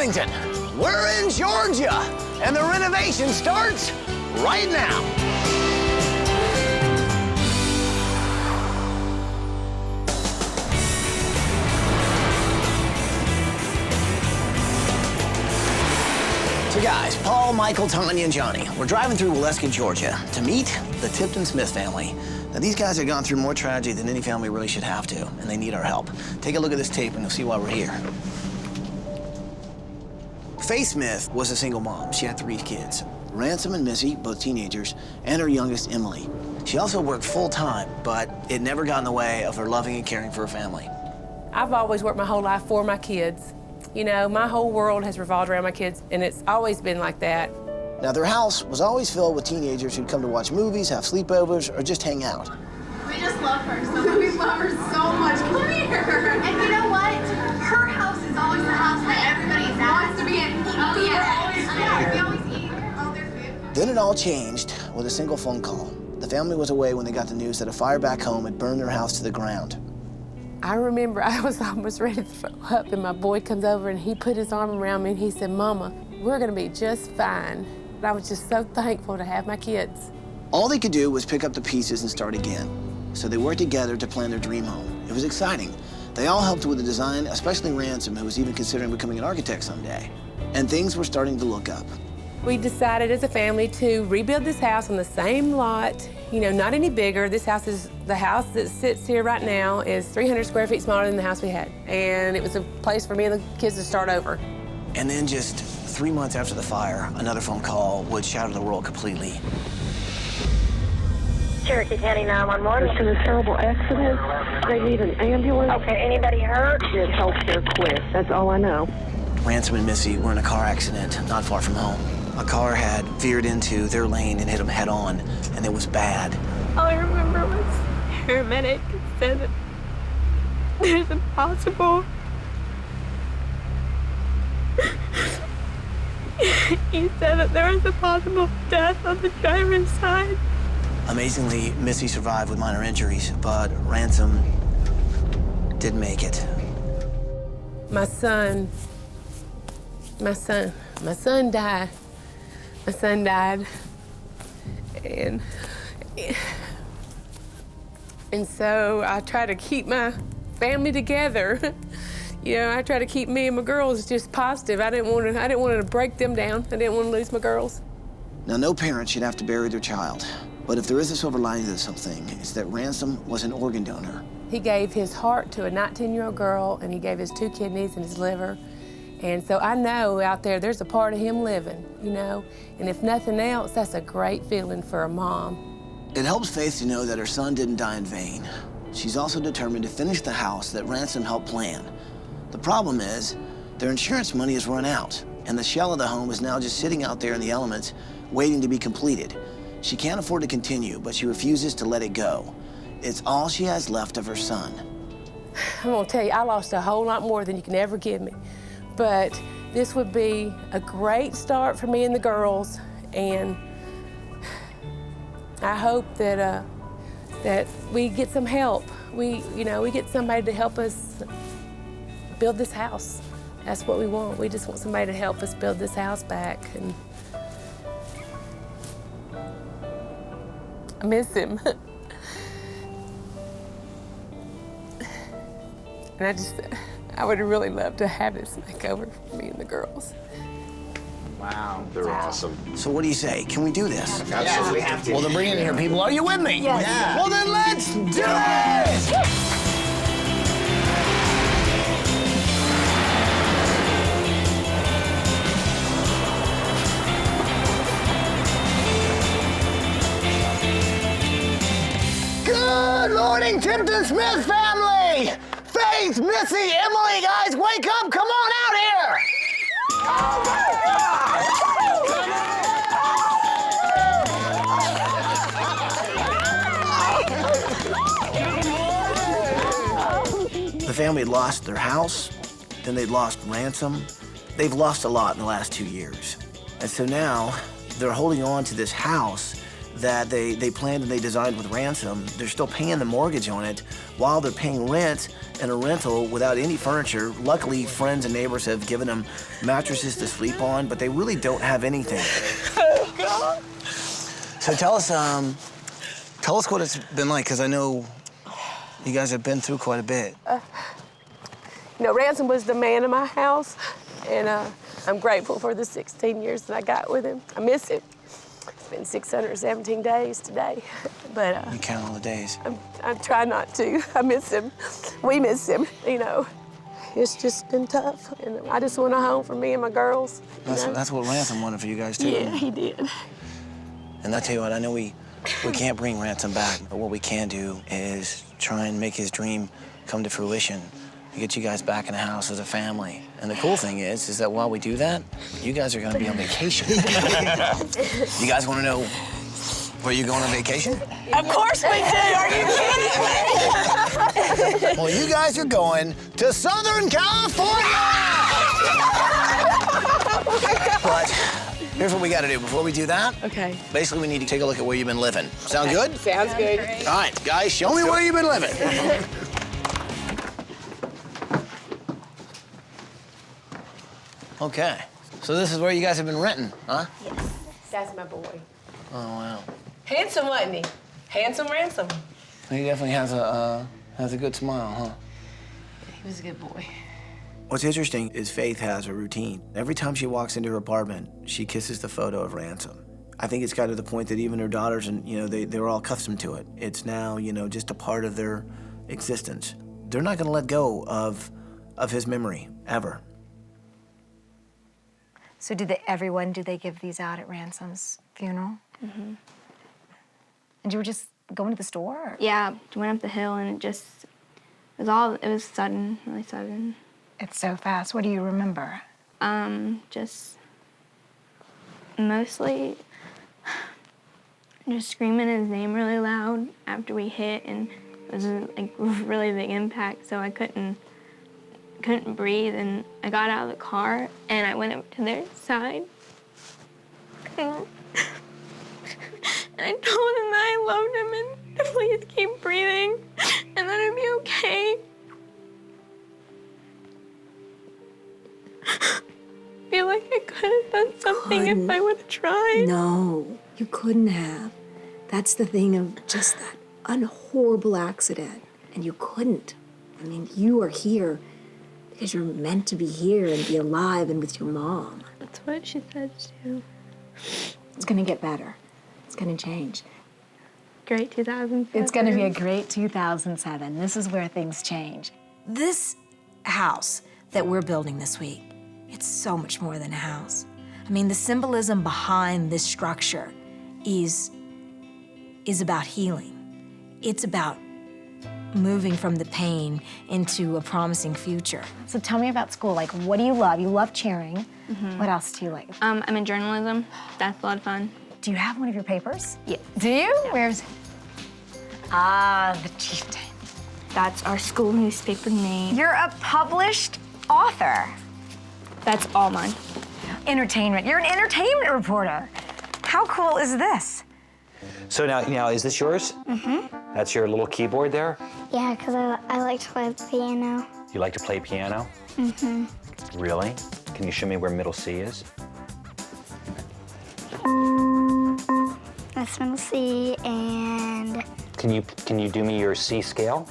Wilmington. We're in Georgia, and the renovation starts right now. So guys, Paul, Michael, Tanya, and Johnny, we're driving through Weskin, Georgia to meet the Typton Smith family. Now these guys have gone through more tragedy than any family really should have to, and they need our help. Take a look at this tape and you'll see why we're here. Faye Smith was a single mom. She had 3 kids, Ransom and Missy, both teenagers, and her youngest, Emily. She also worked full-time, but it never got in the way of her loving and caring for her family. I've always worked my whole life for my kids. You know, my whole world has revolved around my kids, and it's always been like that. Now, their house was always filled with teenagers who'd come to watch movies, have sleepovers, or just hang out. We just love her so much. We love her so much. Come here. And you know what? Her house is always the house that everybody wants to be in. Oh, yeah. We always eat all their food. Then it all changed with a single phone call. The family was away when they got the news that a fire back home had burned their house to the ground. I remember I was almost ready to throw up, and my boy comes over and he put his arm around me and he said, "Mama, we're gonna be just fine." And I was just so thankful to have my kids. All they could do was pick up the pieces and start again. So they worked together to plan their dream home. It was exciting. They all helped with the design, especially Ransom, who was even considering becoming an architect someday. And things were starting to look up. We decided as a family to rebuild this house on the same lot, you know, not any bigger. The house that sits here right now is 300 square feet smaller than the house we had. And it was a place for me and the kids to start over. And then just 3 months after the fire, another phone call would shatter the world completely. Cherokee County 911. There's been a terrible accident. They need an ambulance. Okay, anybody hurt? Yes, healthcare quick. That's all I know. Ransom and Missy were in a car accident not far from home. A car had veered into their lane and hit them head on, and it was bad. All I remember was paramedic said that there's a possible... He said that there was a possible death on the driver's side. Amazingly, Missy survived with minor injuries, but Ransom didn't make it. My son died. My son died. And so I try to keep my family together. You know, I try to keep me and my girls just positive. I didn't want to break them down. I didn't want to lose my girls. Now, no parent should have to bury their child. But if there is a silver lining to this whole thing, it's that Ransom was an organ donor. He gave his heart to a 19-year-old girl, and he gave his 2 kidneys and his liver. And so I know out there's a part of him living, you know? And if nothing else, that's a great feeling for a mom. It helps Faith to know that her son didn't die in vain. She's also determined to finish the house that Ransom helped plan. The problem is, their insurance money has run out, and the shell of the home is now just sitting out there in the elements, waiting to be completed. She can't afford to continue, but she refuses to let it go. It's all she has left of her son. I'm gonna tell you, I lost a whole lot more than you can ever give me. But this would be a great start for me and the girls, and I hope that that we get some help. We get somebody to help us build this house. That's what we want. We just want somebody to help us build this house back. And I miss him. And I would really love to have this makeover for me and the girls. Wow. They're awesome. So what do you say? Can we do this? Absolutely. Yeah, we have to. Well, then bring it in here, people. Are you with me? Yes. Yeah. Well, then let's do it! Good morning, Typton Smith family! Faith, Missy, Emily, guys, wake up! Come on out here! Oh my God! The family had lost their house, then they'd lost Ransom. They've lost a lot in the last 2 years. And so now they're holding on to this house that they planned and they designed with Ransom, they're still paying the mortgage on it while they're paying rent in a rental without any furniture. Luckily, friends and neighbors have given them mattresses to sleep on, but they really don't have anything. Oh, God. So tell us what it's been like, because I know you guys have been through quite a bit. You know, Ransom was the man in my house, and I'm grateful for the 16 years that I got with him. I miss him. It's been 617 days today, but You count all the days. I try not to. I miss him. We miss him, you know. It's just been tough, and I just want a home for me and my girls. That's what Ransom wanted for you guys, too. Yeah, he did. And I tell you what, I know we can't bring Ransom back, but what we can do is try and make his dream come to fruition. Get you guys back in the house as a family. And the cool thing is that while we do that, you guys are gonna be on vacation. You guys wanna know where you're going on vacation? Of course we do, are you kidding? Well, you guys are going to Southern California! But here's what we gotta do before we do that. Okay. Basically, we need to take a look at where you've been living. Sound good? Sounds good. All right, guys, show me where you've been living. Okay, so this is where you guys have been renting, huh? Yes. That's my boy. Oh, wow. Handsome, wasn't he? Handsome Ransom. He definitely has a good smile, huh? He was a good boy. What's interesting is Faith has a routine. Every time she walks into her apartment, she kisses the photo of Ransom. I think it's got to the point that even her daughters, and they're all accustomed to it. It's now, just a part of their existence. They're not going to let go of his memory, ever. So do they give these out at Ransom's funeral? Mm-hmm. And you were just going to the store? Or? Yeah, went up the hill and it was sudden, really sudden. It's so fast. What do you remember? Just mostly just screaming his name really loud after we hit, and it was like really big impact, so I couldn't breathe, and I got out of the car and I went up to their side. And I told him that I loved him and to please keep breathing and that it'd be okay. I feel like I could have done something if I would have tried. No, you couldn't have. That's the thing of just that unhorrible accident. And you couldn't. I mean, you are here because you're meant to be here and be alive and with your mom. That's what she said too. It's gonna get better. It's gonna change. Great 2007. It's going to be a great 2007. This is where things change. This house that we're building this week, it's so much more than a house. I mean, the symbolism behind this structure is about healing. It's about moving from the pain into a promising future. So tell me about school. Like, what do you love? You love cheering. Mm-hmm. What else do you like? I'm in journalism. That's a lot of fun. Do you have one of your papers? Yes. Do you? Yeah. Where's it? Ah, the Chieftain. That's our school newspaper name. You're a published author. That's all mine. Entertainment. You're an entertainment reporter. How cool is this? So now, is this yours? Mm-hmm. That's your little keyboard there? Yeah, because I like to play the piano. You like to play piano? Mm-hmm. Really? Can you show me where middle C is? That's middle C, and... Can you do me your C scale?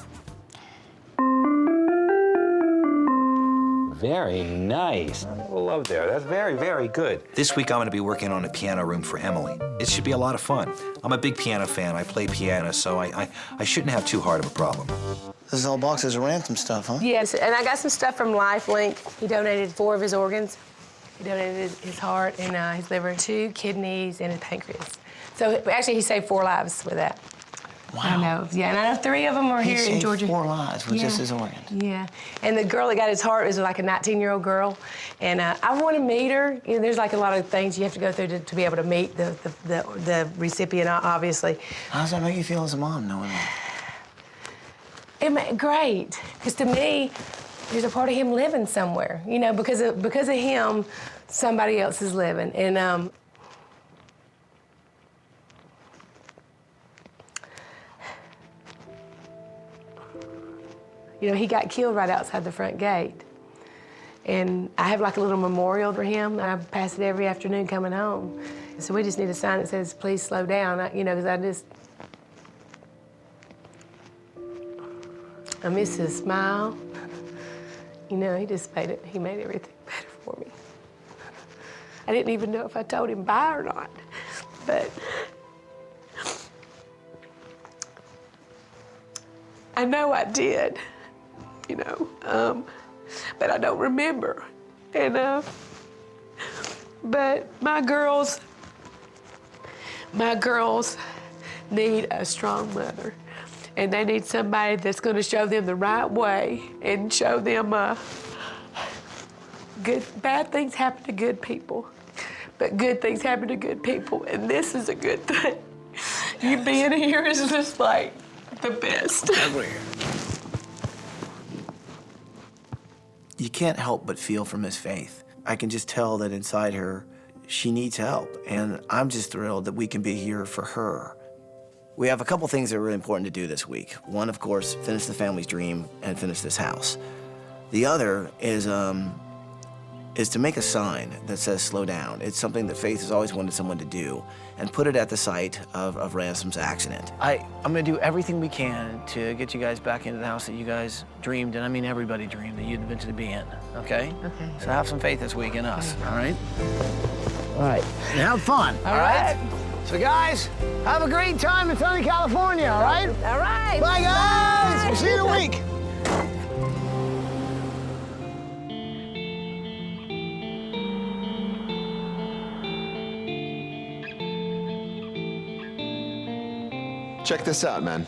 Very nice. Love there. That's very, very good. This week I'm going to be working on a piano room for Emily. It should be a lot of fun. I'm a big piano fan. I play piano, so I shouldn't have too hard of a problem. This is all boxes of Ransom stuff, huh? Yes, and I got some stuff from LifeLink. He donated 4 of his organs. He donated his heart and his liver, 2 kidneys, and his pancreas. So actually, he saved 4 lives with that. Wow. I know. Yeah, and I know 3 of them are here in Georgia. He saved 4 lives with just his organs. Yeah, and the girl that got his heart was like a 19-year-old girl, and I want to meet her. You know, there's like a lot of things you have to go through to be able to meet the recipient, obviously. How does that make you feel as a mom, knowing that? Great, because to me, there's a part of him living somewhere. You know, because of him, somebody else is living, and You know, he got killed right outside the front gate. And I have like a little memorial for him. I pass it every afternoon coming home. So we just need a sign that says, please slow down, you know, because I miss his smile. You know, he made everything better for me. I didn't even know if I told him bye or not, but I know I did, you know, but I don't remember. And, but my girls need a strong mother. And they need somebody that's going to show them the right way and show them bad things happen to good people, but good things happen to good people, and this is a good thing. You being here is just like the best. You can't help but feel for Miss Faith. I can just tell that inside her, she needs help, and I'm just thrilled that we can be here for her. We have a couple things that are really important to do this week. One, of course, finish the family's dream and finish this house. The other is to make a sign that says slow down. It's something that Faith has always wanted someone to do, and put it at the site of Ransom's accident. I'm gonna do everything we can to get you guys back into the house that you guys dreamed, and I mean everybody dreamed that you'd eventually be in, okay? Okay. So have some faith this week in us, all right? All right, and have fun, all right? So guys, have a great time in sunny California, all right? All right. Bye, guys. Bye. We'll see you in a week. Check this out, man.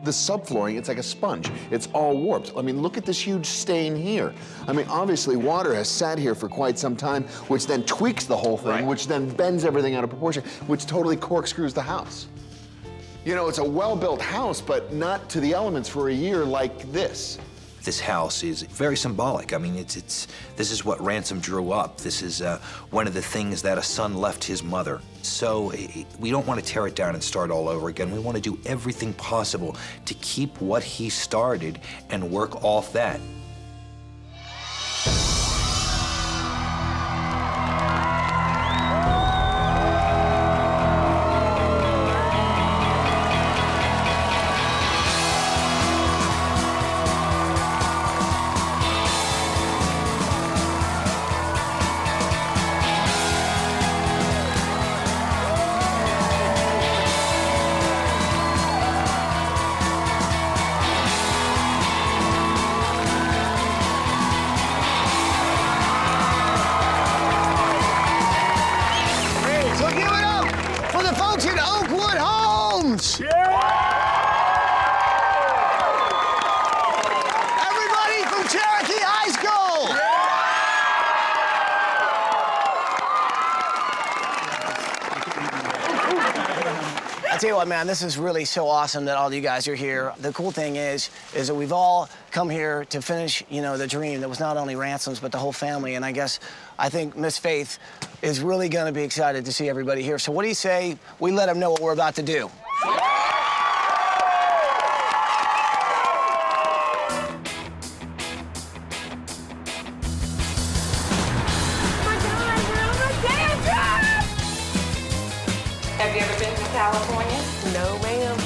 The subflooring, it's like a sponge. It's all warped. I mean, look at this huge stain here. I mean, obviously, water has sat here for quite some time, which then tweaks the whole thing, which then bends everything out of proportion, which totally corkscrews the house. You know, it's a well-built house, but not to the elements for a year like this. This house is very symbolic. I mean, this is what Ransom drew up. This is one of the things that a son left his mother. So we don't want to tear it down and start all over again. We want to do everything possible to keep what he started and work off that. I tell you what, man, this is really so awesome that all you guys are here. The cool thing is that we've all come here to finish, you know, the dream that was not only Ransom's, but the whole family. And I think Miss Faith is really gonna be excited to see everybody here. So what do you say we let them know what we're about to do? Have you ever been to California? No, ma'am.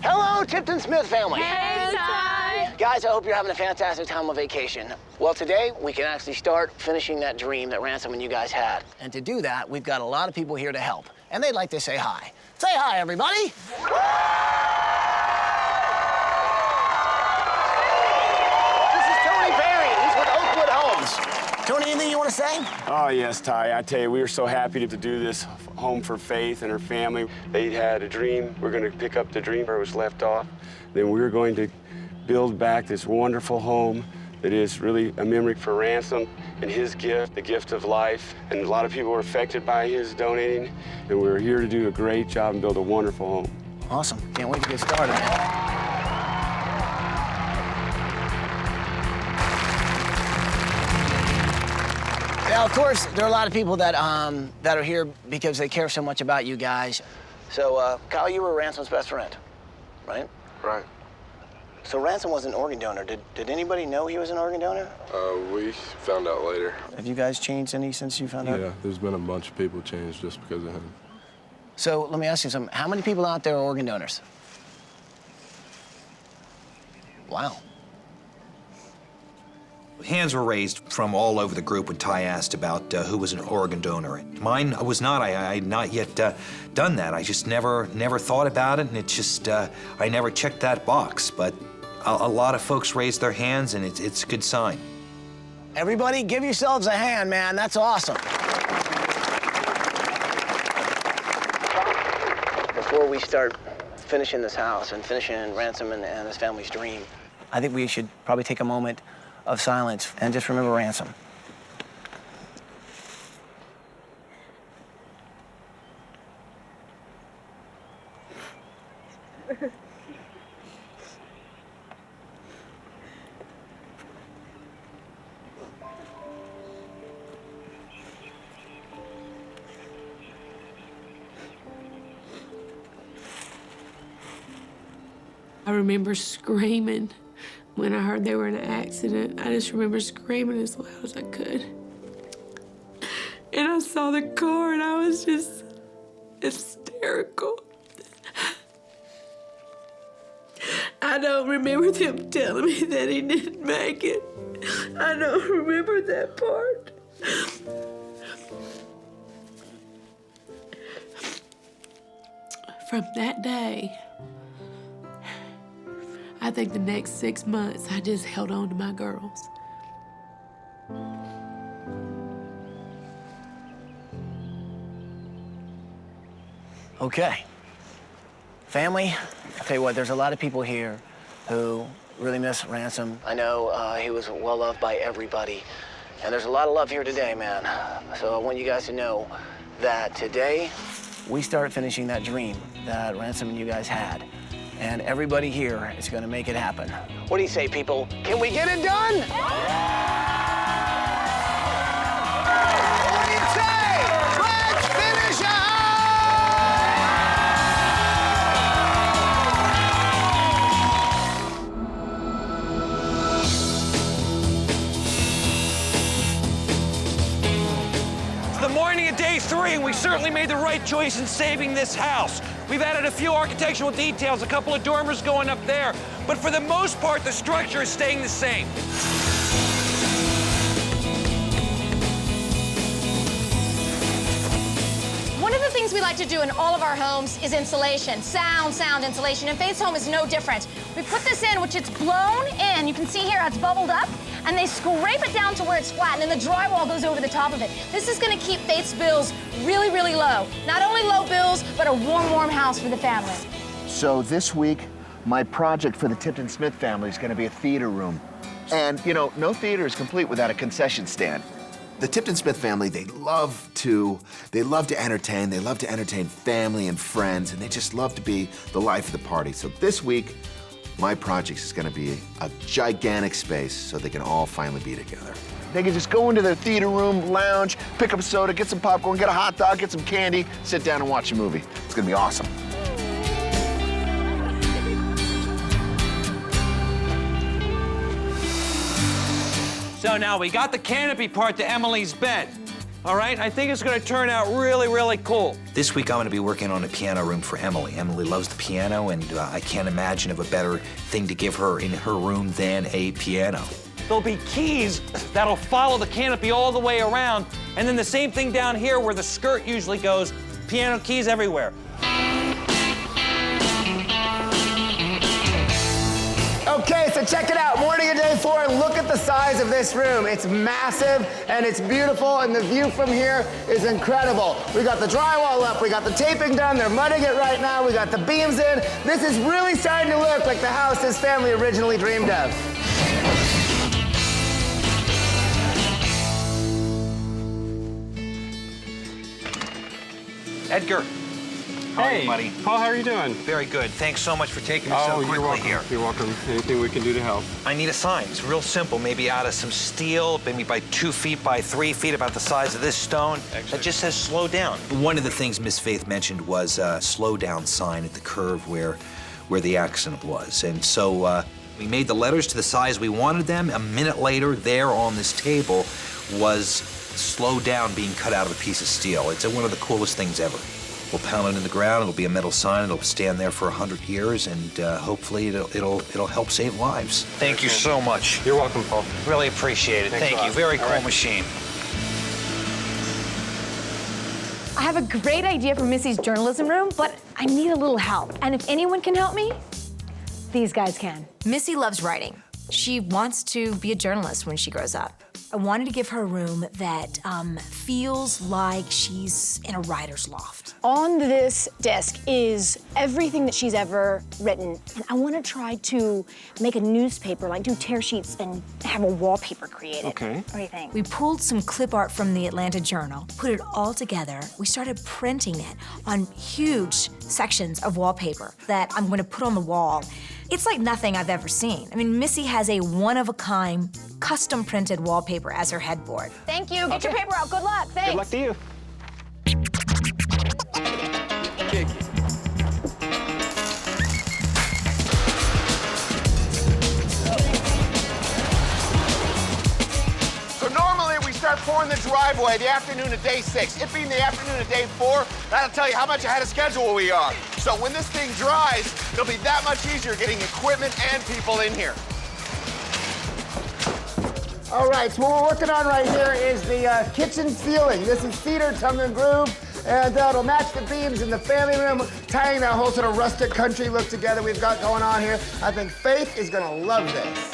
Hello, Typton Smith family. Hey, Ty. Guys, I hope you're having a fantastic time on vacation. Well, today we can actually start finishing that dream that Ransom and you guys had. And to do that, we've got a lot of people here to help. And they'd like to say hi. Say hi, everybody. Tony, anything you want to say? Oh, yes, Ty. I tell you, we were so happy to do this home for Faith and her family. They had a dream. We're going to pick up the dream where it was left off. Then we're going to build back this wonderful home that is really a memory for Ransom and his gift, the gift of life. And a lot of people were affected by his donating, and we're here to do a great job and build a wonderful home. Awesome. Can't wait to get started. Now, of course, there are a lot of people that that are here because they care so much about you guys. So, Kyle, you were Ransom's best friend, right? Right. So Ransom was an organ donor. Did anybody know he was an organ donor? We found out later. Have you guys changed any since you found out? Yeah, there's been a bunch of people changed just because of him. So let me ask you something. How many people out there are organ donors? Wow. Hands were raised from all over the group when Ty asked about who was an organ donor. Mine was not. I had not yet done that. I just never thought about it, and it just, I never checked that box. But a lot of folks raised their hands, and it's a good sign. Everybody, give yourselves a hand, man. That's awesome. Before we start finishing this house and finishing Ransom and his family's dream, I think we should probably take a moment of silence and just remember Ransom. I remember screaming when I heard they were in an accident. I just remember screaming as loud as I could. And I saw the car and I was just hysterical. I don't remember them telling me that he didn't make it. I don't remember that part. From that day, I think the next 6 months, I just held on to my girls. Okay. Family, I'll tell you what, there's a lot of people here who really miss Ransom. I know he was well loved by everybody, and there's a lot of love here today, man. So I want you guys to know that today, we start finishing that dream that Ransom and you guys had. And everybody here is gonna make it happen. What do you say, people? Can we get it done? What do you say? Let's finish It's the morning of day 3, and we certainly made the right choice in saving this house. We've added a few architectural details, a couple of dormers going up there, but for the most part, the structure is staying the same. One of the things we like to do in all of our homes is insulation, sound insulation, and Faith's home is no different. We put this in, which it's blown in. You can see here how it's bubbled up, and they scrape it down to where it's flat, and then the drywall goes over the top of it. This is gonna keep Faith's bills really, really low. Not only low bills, but a warm house for the family. So this week, my project for the Typton Smith family is gonna be a theater room. And, you know, no theater is complete without a concession stand. The Typton Smith family, they love to entertain. They love to entertain family and friends, and they just love to be the life of the party. So this week, my project is gonna be a gigantic space so they can all finally be together. They can just go into their theater room, lounge, pick up a soda, get some popcorn, get a hot dog, get some candy, sit down and watch a movie. It's gonna be awesome. So now we got the canopy part to Emily's bed. All right, I think it's gonna turn out really, really cool. This week I'm gonna be working on a piano room for Emily. Emily loves the piano, and I can't imagine of a better thing to give her in her room than a piano. There'll be keys that'll follow the canopy all the way around, and then the same thing down here where the skirt usually goes, piano keys everywhere. Okay, so check it out. Morning of day 4, and look at the size of this room. It's massive, and it's beautiful, and the view from here is incredible. We got the drywall up, we got the taping done, they're mudding it right now, we got the beams in. This is really starting to look like the house his family originally dreamed of. Edgar, How are you, buddy? Paul, how are you doing? Very good. Thanks so much for taking me so quickly you're welcome. here. You're welcome. Anything we can do to help. I need a sign. It's real simple. Maybe out of some steel, maybe by 2 feet by 3 feet, about the size of this stone. That just says slow down. One of the things Miss Faith mentioned was a slow down sign at the curve where the accident was. And so we made the letters to the size we wanted them. A minute later, there on this table was slow down being cut out of a piece of steel. It's one of the coolest things ever. We'll pound it in the ground. It'll be a metal sign. It'll stand there for 100 years, and hopefully it'll help save lives. Thank you so much. You're welcome, Paul. Really appreciate it. Thank you. Very cool machine. I have a great idea for Missy's journalism room, but I need a little help. And if anyone can help me, these guys can. Missy loves writing. She wants to be a journalist when she grows up. I wanted to give her a room that feels like she's in a writer's loft. On this desk is everything that she's ever written. And I want to try to make a newspaper, like do tear sheets and have a wallpaper created. Okay. What do you think? We pulled some clip art from the Atlanta Journal, put it all together. We started printing it on huge sections of wallpaper that I'm going to put on the wall. It's like nothing I've ever seen. I mean, Missy has a one-of-a-kind, custom-printed wallpaper as her headboard. Thank you. Get your paper out. Good luck. Thanks. Good luck to you. So normally we start pouring the driveway the afternoon of day 6. It being the afternoon of day 4, that'll tell you how much ahead of schedule we are. So when this thing dries, it'll be that much easier getting equipment and people in here. All right, so what we're working on right here is the kitchen ceiling. This is cedar, tongue and groove, and it'll match the beams in the family room, tying that whole sort of rustic country look together we've got going on here. I think Faith is gonna love this.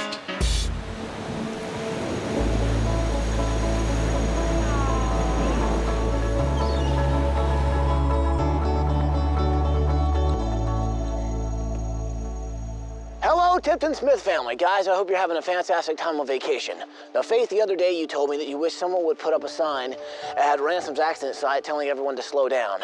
Hello, Typton Smith family. Guys, I hope you're having a fantastic time on vacation. Now, Faith, the other day you told me that you wish someone would put up a sign at Ransom's accident site telling everyone to slow down.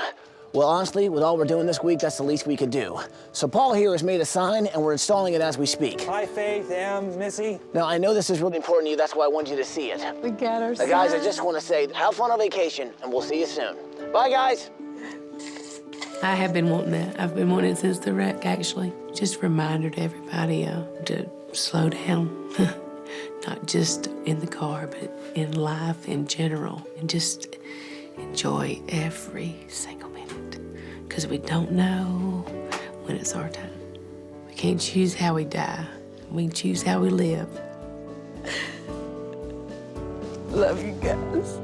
Well, honestly, with all we're doing this week, that's the least we could do. So Paul here has made a sign, and we're installing it as we speak. Hi, Faith, Missy. Now, I know this is really important to you. That's why I wanted you to see it. We got our Now, guys, I just want to say, have fun on vacation, and we'll see you soon. Bye, guys. I have been wanting that. I've been wanting it since the wreck, actually. Just a reminder to everybody to slow down. Not just in the car, but in life in general. And just enjoy every single minute. Because we don't know when it's our time. We can't choose how we die. We can choose how we live. Love you guys.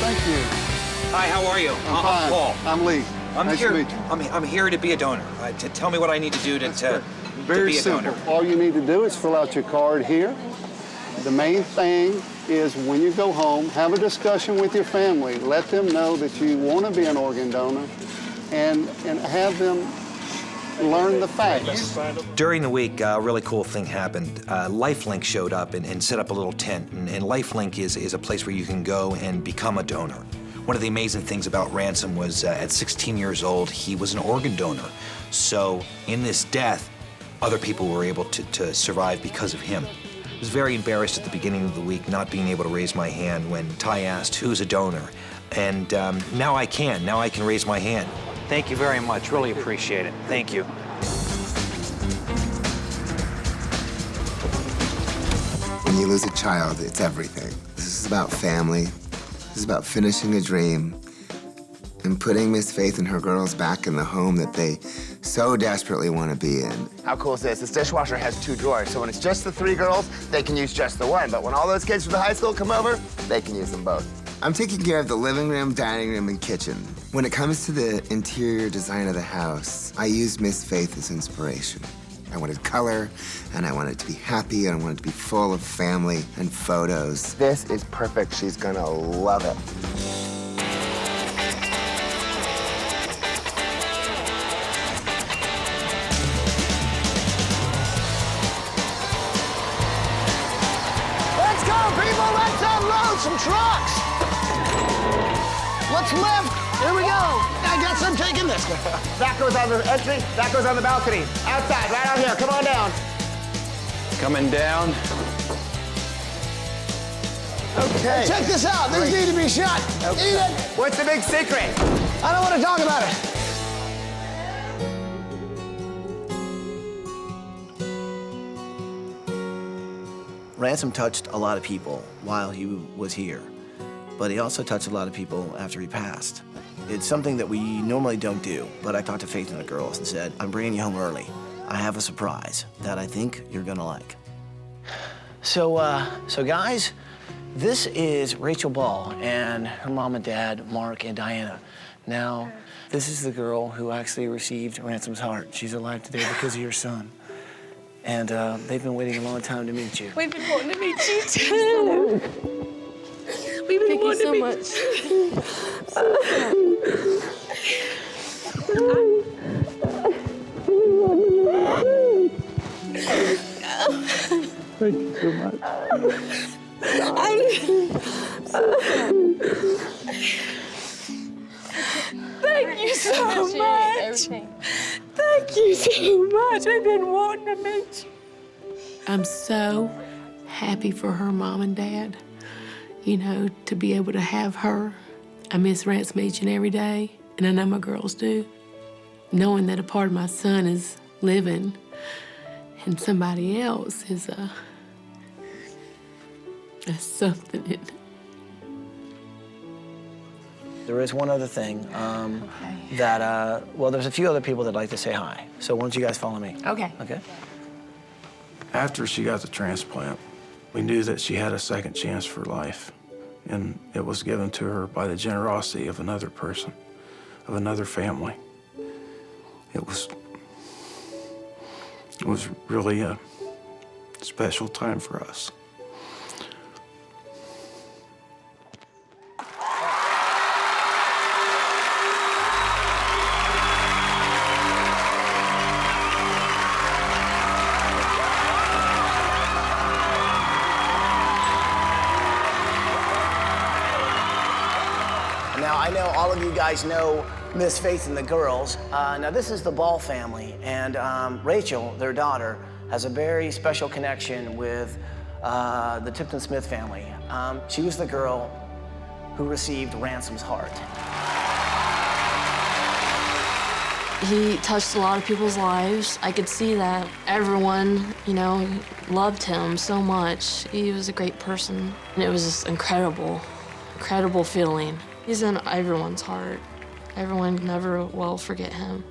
Thank you. Hi, how are you? I'm fine. Paul. I'm Lee. I'm nice here. To meet you. I'm here to be a donor. To tell me what I need to do to Very be a simple. donor. All you need to do is fill out your card here. The main thing is when you go home, have a discussion with your family. Let them know that you want to be an organ donor and have them learn the facts. During the week, a really cool thing happened. Lifelink showed up and set up a little tent. And Lifelink is a place where you can go and become a donor. One of the amazing things about Ransom was at 16 years old, he was an organ donor. So in this death, other people were able to survive because of him. I was very embarrassed at the beginning of the week not being able to raise my hand when Ty asked, who's a donor? And now I can. Now I can raise my hand. Thank you very much. Really appreciate it. Thank you. When you lose a child, it's everything. This is about family. This is about finishing a dream and putting Miss Faith and her girls back in the home that they so desperately want to be in. How cool is this? This dishwasher has 2 drawers, so when it's just the 3 girls, they can use just the one. But when all those kids from the high school come over, they can use them both. I'm taking care of the living room, dining room, and kitchen. When it comes to the interior design of the house, I used Miss Faith as inspiration. I wanted color, and I wanted it to be happy, and I wanted it to be full of family and photos. This is perfect. She's gonna love it. Let's lift. Here we go. I guess I'm taking this. That goes on the entry. That goes on the balcony. Outside, right out here. Come on down. Coming down. Okay. Check this out. These need to be shut. Okay. Eat it. What's the big secret? I don't want to talk about it. Ransom touched a lot of people while he was here, but he also touched a lot of people after he passed. It's something that we normally don't do, but I talked to Faith and the girls and said, I'm bringing you home early. I have a surprise that I think you're gonna like. So guys, this is Rachel Ball and her mom and dad, Mark and Diana. Now, this is the girl who actually received Ransom's heart. She's alive today because of your son. And they've been waiting a long time to meet you. We've been wanting to meet you too. We've been wanting to meet you. Thank you so much. Thank you so much. Thank you so much. I've been wanting to meet you. I'm so happy for her mom and dad, you know, to be able to have her. I miss Ransom each and every day, and I know my girls do. Knowing that a part of my son is living and somebody else is something. There is one other thing that, well, there's a few other people that'd like to say hi. So why don't you guys follow me? Okay. Okay. After she got the transplant, we knew that she had a second chance for life, and it was given to her by the generosity of another person, of another family. It was really a special time for us. Now, I know all of you guys know Miss Faith and the girls. Now, this is the Ball family, and Rachel, their daughter, has a very special connection with the Typton Smith family. She was the girl who received Ransom's heart. He touched a lot of people's lives. I could see that. Everyone, you know, loved him so much. He was a great person. And it was just incredible feeling. He's in everyone's heart. Everyone never will forget him,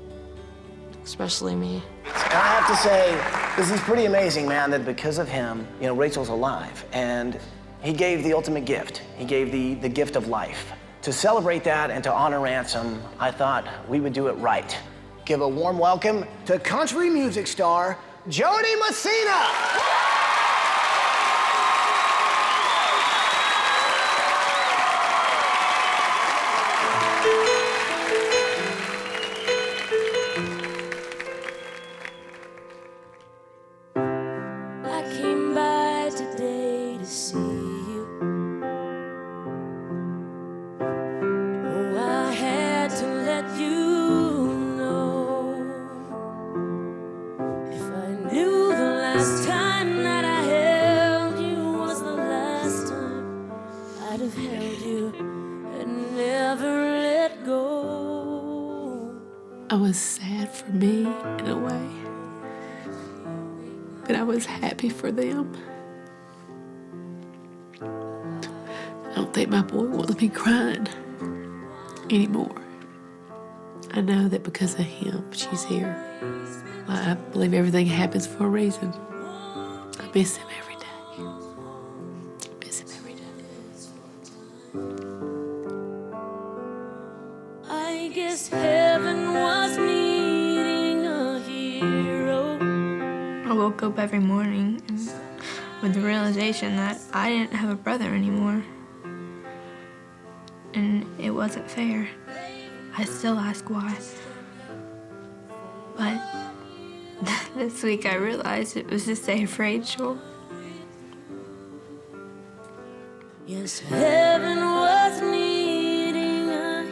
especially me. And I have to say, this is pretty amazing, man, that because of him, you know, Rachel's alive. And he gave the ultimate gift. He gave the gift of life. To celebrate that and to honor Ransom, I thought we would do it right. Give a warm welcome to country music star, Jody Messina. I was sad for me in a way, but I was happy for them. I don't think my boy wants me crying anymore. I know that because of him, she's here. I believe everything happens for a reason. I miss him every day. I miss him every day. I guess heaven was needing a hero. I woke up every morning with the realization that I didn't have a brother anymore. And it wasn't fair. I still ask why. But this week I realized it was to save Rachel. Yes, heaven was needing a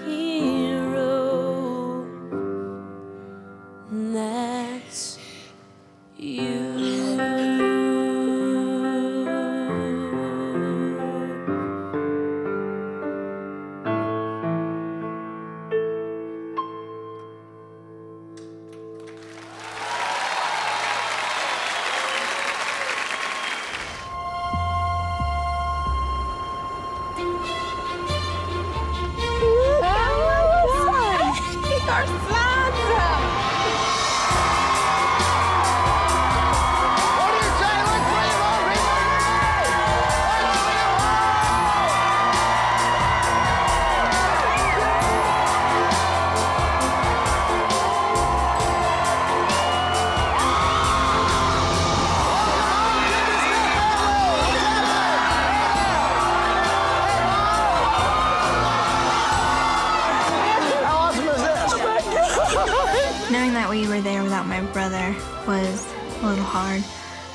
we were there without my brother was a little hard.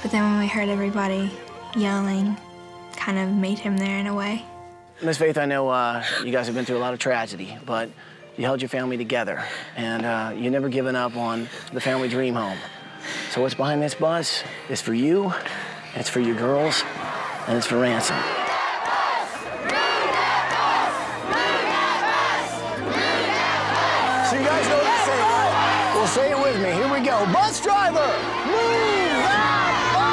But then when we heard everybody yelling, kind of made him there in a way. Miss Faith, I know you guys have been through a lot of tragedy, but you held your family together, and you never given up on the family dream home. So what's behind this bus is for you, it's for your girls, and it's for Ransom. So you guys know what to say, right? Well, say it with me. Here we go. Bus driver, move that bus!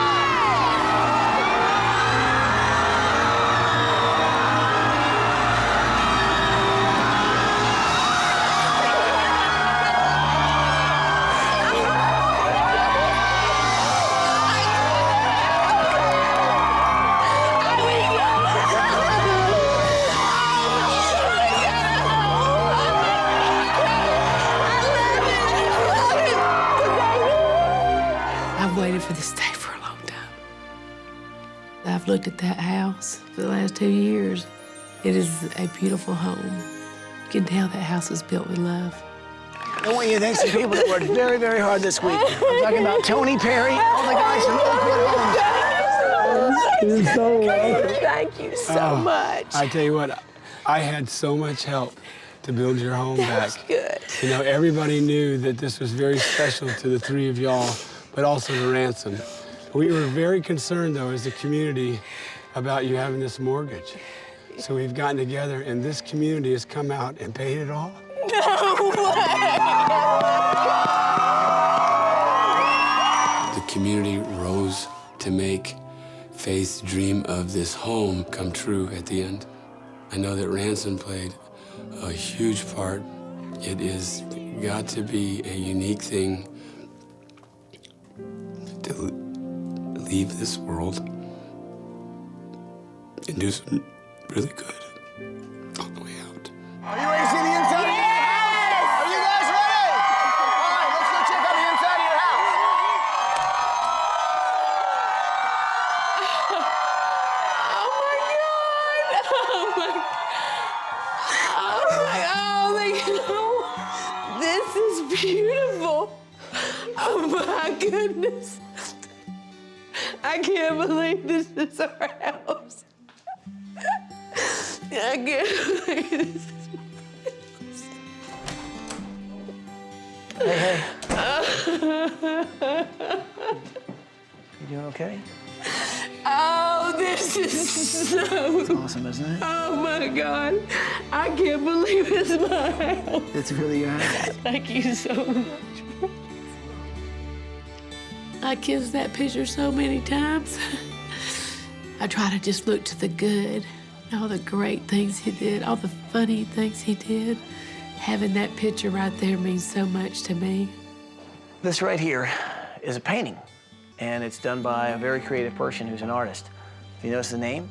I've waited for this day for a long time. I've looked at that house for the last 2 years. It is a beautiful home. You can tell that house was built with love. I want you to thank some people that worked very, very hard this week. I'm talking about Tony Perry, all the guys from Oakwood Homes. You're so welcome. Thank you so much. I tell you what, I had so much help to build your home back. Good. You know, everybody knew that this was very special to the three of y'all, but also to Ransom. We were very concerned, though, as a community, about you having this mortgage. So we've gotten together, and this community has come out and paid it all. No way! The community rose to make Faith's dream of this home come true at the end. I know that Ransom played a huge part. It is got to be a unique thing to leave this world and do some really good on the way out. Are you ready to see the inside of your house? Are you guys ready? All right, let's go check out the inside of your house. This is beautiful. Oh my goodness. I can't believe this is our house. I can't believe this is Hey, you doing okay? Oh, this is so... It's awesome, isn't it? Oh, my God. I can't believe it's my house. It's really your house. Thank you so much. I kissed that picture so many times. I try to just look to the good, all the great things he did, all the funny things he did. Having that picture right there means so much to me. This right here is a painting, and it's done by a very creative person who's an artist. Do you notice the name?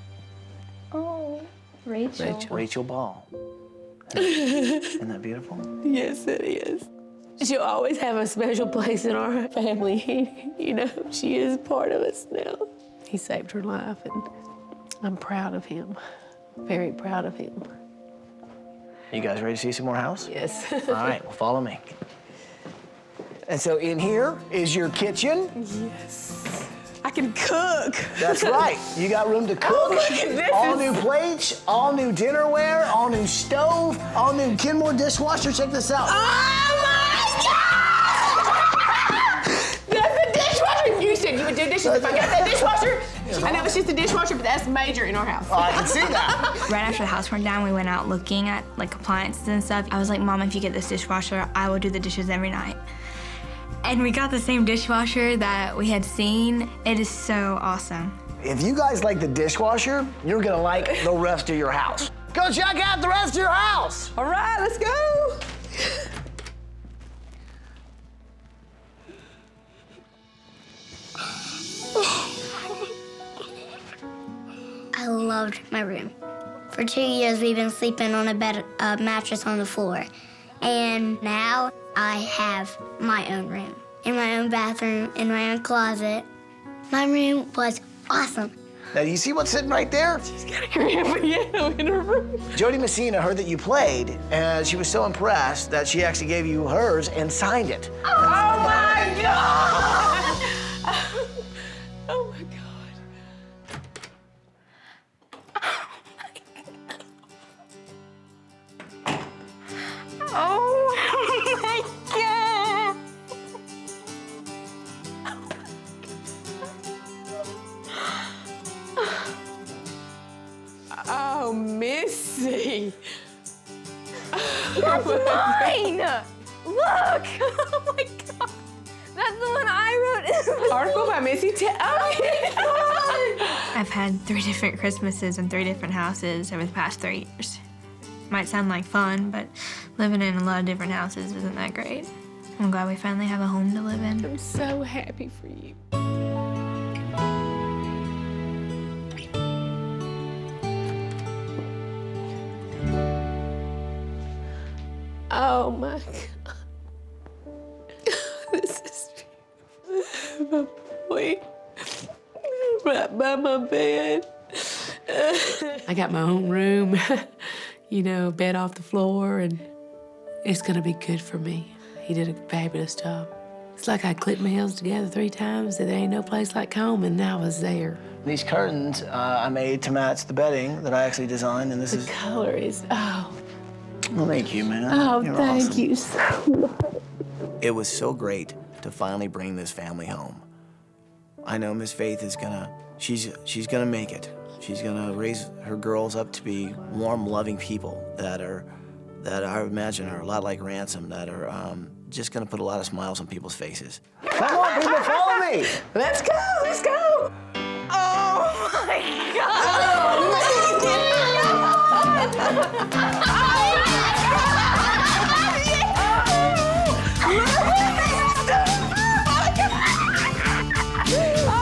Oh, Rachel. Rachel Ball. Isn't that beautiful? Yes, it is. She'll always have a special place in our family. You know, she is part of us now. He saved her life, and I'm proud of him. Very proud of him. You guys ready to see some more house? Yes. All right, well, follow me. And so in here is your kitchen. Yes. I can cook. That's right. You got room to cook. Oh, look at this. All new plates, all new dinnerware, all new stove, all new Kenmore dishwasher. Check this out. Oh my God! That's a dishwasher. You said you would do dishes if I got that dishwasher. I know it's just a dishwasher, but that's major in our house. Oh, I can see that. Right after the house burned down, we went out looking at like appliances and stuff. I was like, Mom, if you get this dishwasher, I will do the dishes every night. And we got the same dishwasher that we had seen. It is so awesome. If you guys like the dishwasher, you're gonna like the rest of your house. Go check out the rest of your house. All right, let's go. I loved my room. For 2 years, we've been sleeping on a mattress on the floor. And now I have my own room, in my own bathroom, in my own closet. My room was awesome. Now, do you see what's sitting right there? She's got a grand piano in her room. Jody Messina heard that you played, and she was so impressed that she actually gave you hers and signed it. Oh my God! Oh my God. Oh my God! Oh, Missy. That's mine! Look! Oh my God! That's the one I wrote. Article by Missy. Oh my God! I've had 3 different Christmases in 3 different houses over the past 3 years. Might sound like fun, but living in a lot of different houses isn't that great. I'm glad we finally have a home to live in. I'm so happy for you. Oh my God. This is my boy right by my bed. I got my own room, you know, bed off the floor, and it's gonna be good for me. He did a fabulous job. It's like I clipped my heels together 3 times, and there ain't no place like home, and now I was there. These curtains I made to match the bedding that I actually designed, and this is... The color is, oh. Well, thank you, man. Oh, You're thank awesome. you so much. It was so great to finally bring this family home. I know Miss Faith is she's gonna make it. She's gonna raise her girls up to be warm, loving people that I imagine are a lot like Ransom, that are just gonna put a lot of smiles on people's faces. Come on, people, follow me. Let's go, let's go. Oh my God!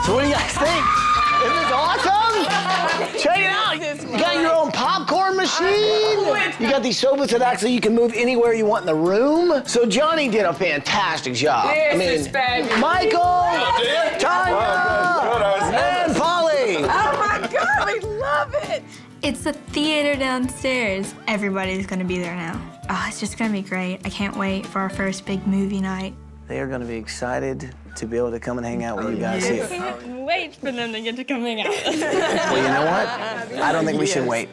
So what do you guys think? Isn't this awesome? Check it out. You got your own popcorn machine. You got these sofas that actually you can move anywhere you want in the room. So Johnny did a fantastic job. This is fabulous. Michael, Tanya, and Polly. Oh my God, we love it. It's the theater downstairs. Everybody's gonna be there now. Oh, it's just gonna be great. I can't wait for our first big movie night. They are going to be excited to be able to come and hang out with you guys here. I can't wait for them to get to come hang out. Well, you know what? I don't think we should wait.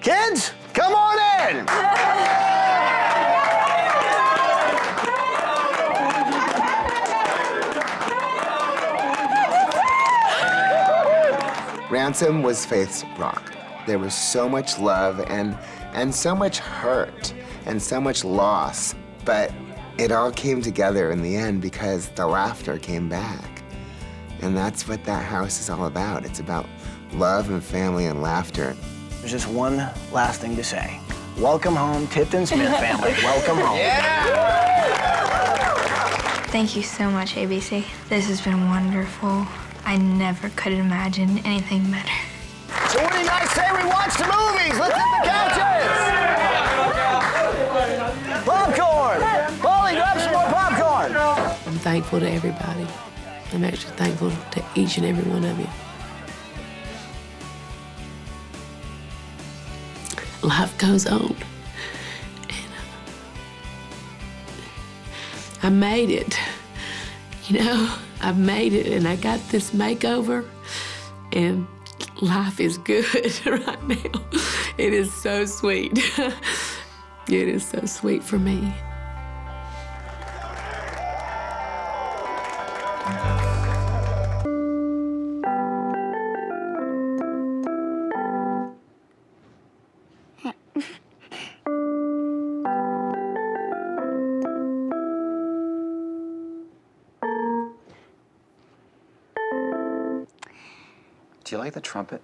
Kids, come on in! Ransom was Faith's rock. There was so much love and so much hurt and so much loss, but it all came together in the end because the laughter came back. And that's what that house is all about. It's about love and family and laughter. There's just one last thing to say. Welcome home, Typton Smith family. Welcome home. Thank you so much, ABC. This has been wonderful. I never could imagine anything better. So what do you guys say we watch the movies? Let's hit the couches! Popcorn! Polly, grab some more popcorn! I'm thankful to everybody. I'm actually thankful to each and every one of you. Life goes on. And I made it. You know, I've made it, and I got this makeover, and life is good right now. It is so sweet. It is so sweet for me. Do you like the trumpet?